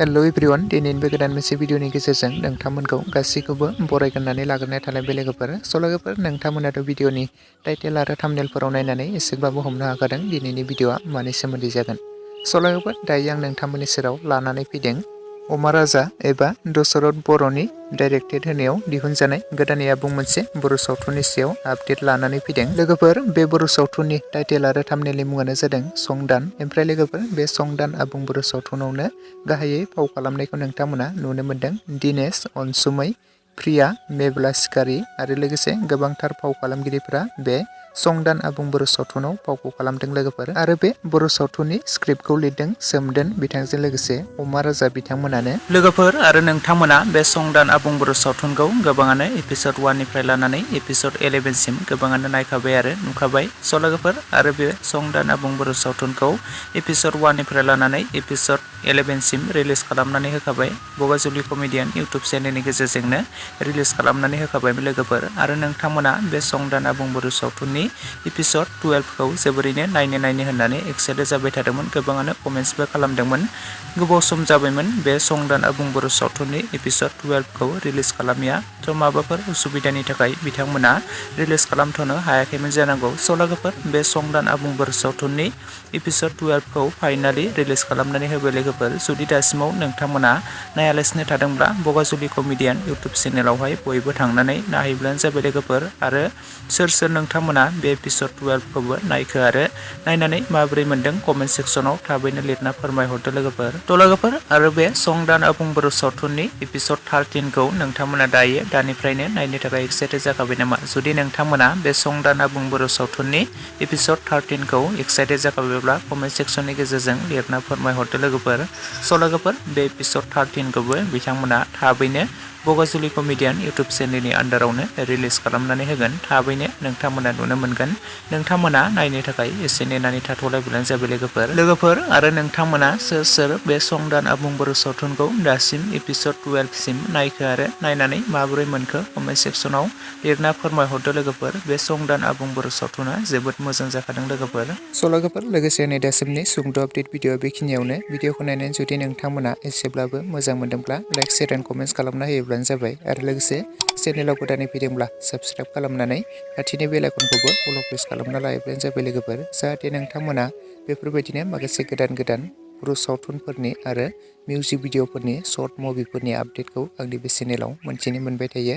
Hello everyone दिनैनि गोदान मोनसे भिडिअनि गेजेरजों नोंथांमोनखौ गासैखौबो बरायग्रोनानै लाग्रोनाय थानाय लोगोफोर लोगोफोर नोंथांमोनाथ' भिडिअनि टाइटेल आरो थाम्बनेलफोराव नायनानै एसेबाबो हमनो हाखादों दिनैनि भिडिअआ मानि सोमोन्दै जागोन। लोगोफोर दायो आं नोंथांमोननि सेराव लानानै फैदों अमा राजा एबा दशरथ बर'नि डाइरेक्टेड होनायाव दिहुनजानाय गोदानै आबुं मोनसे बर' सावथुननि सायाव आपडेट लानानै फैदों। लोगोफोर बे बर' सावथुननि टाइटेल आरो थाम्बनेलनि मुङानो जादों संदान। ओमफ्राय लोगोफोर बे संदान आबुं बर' सावथुनावनो गाहायै फाव खालामनायखौ नोंथांमोना नुनो मोन्दों दिनेश अनसुमै, प्रिया, मेब्ला सिखारि आरो लोगोसे गोबांथार फाव खालामगिरिफोरा बे संदान आबुं बर' सावथुनाव फावखौ खालामदों लोगोफोर। आरो बे बर' सावथुननि स्क्रिप्टखौ लिरदों सोमदोन बिथांजों लोगोसे अमा राजा बिथांमोनानो। लोगोफोर आरो नोंथांमोना बे संदान आबुं बर' सावथुनखौ गोबाङानो एपिसड 1 निफ्राय लानानै एपिसड 11 सिम गोबाङानो नायखाबाय आरो नुखाबाय। लोगोफोर आरो बे संदान आबुं बर' सावथुनखौ एपिसड 1 निफ्राय लानानै एपिसड 11 सिम रिलिज खालामनानै होखाबाय बगाजुलि कमेडियान इउटुब चेनेलनि गेजेरजोंनो रिलिज खालामनानै होखाबाय लोगोफोर। आरो नोंथांमोना बे संदान आबुं बर' सावथुननि एपिसड 12 खौ जोबोरैनो नायनो होननानै एक्साइटेड जाबाय थादोंमोन, गोबाङानो कमेन्ट्सबो खालामदोंमोन। गोबाव सम जाबायमोन बे संदान आबुं बर' सावथुननि एपिसड 12 खौ रिलिज खालामिया, माबाफोर उसुबिदानि थाखाय बिथांमोना रिलिज खालामथ'नो हायाखैमोन जानांगौ। लोगोफोर बे संदान आबुं बर' सावथुननि एपिसड 12 खौ फाइनालि रिलिज खालामनानै होबाय लोगोफोर। जुदि दासिमाव नोंथांमोना नायालासिनो थादोंब्ला बगाजुलि कमेडियान इउटुब चेनेलावहाय बयबो थांनानै नायहैब्लानो जाबाय लोगोफोर। आरो सोर नोंथांमोना बे एपिसड 12 खौबो नायखो आरो नायनानै माबोरै मोन्दों कमेन्ट सेक्सनाव थाबैनो लिरना फोरमायहरदो लोगोफोर। लोगोफोर आरो बे संदान आबुं बर' सावथुननि एपिसड 13 खौ नोंथांमोना दानिफ्रायनो नायनो थाखाय एक्साइटेड जाखाबाय नामा? जुदि नोंथांमोना बे संदान आबुं बर' सावथुननि एपिसड 13 खौ एक्साइटेड जाखाबायब्ला कमेन्ट सेक्सननि गेजेरजों लिरना फोरमायहरदो लोगोफोर। लोगोफोर बे एपिसड 13 खौबो बिथांमोना थाबैनो बगाजुलि कमेडियान इउटुब चेनेलनि आन्डारावनो रिलिज खालामनानै होगोन। थाबैनो नोंथांमोना नुनो मोनगोन। नोंथांमोना नायनो थाखाय एसे नेनानै थाथ'लायब्लानो जाबाय लोगोफोर आरो नोंथांमोना सोर बे संदान आबुं बर' सावथुनखौ दासिम एपिसड 12 सिम नायखो आरो नायनानै माबोरै मोनखो कमेन्ट सेक्सनाव लिरना फोरमायहरदो लोगोफोर। बे संदान आबुं बर' सावथुना जोबोद मोजां जाखादों लोगोफोर। लोगोफोर लोगोसे नै दासिमनि सुंद' आपडेट भिडिअ बेखिनियावनो। भिडिअखौ नायनानै जुदि नोंथांमोना एसेब्लाबो मोजां मोनदोंब्ला लाइक शेयार एन्ड कमेन्ट्स खालामना होयोब्लानो जाबाय। आरो लोगोसे चेनेलाव गोदानै फैदोंब्ला साबस्क्राइब खालामनानै खाथिनि बेल आइकनखौबो अल प्रेस खालामना लायोब्लानो जाबाय लोगोफोर। जाहाथे नोंथांमोना बेफोरबायदिनो माखासे गोदान बर' सावथुनफोरनि आरो मिउजिक भिडिअफोरनि शर्ट मुभिफोरनि आपडेटखौ आंनि बे चेनेलाव मोनथिनो मोनबाय थायो।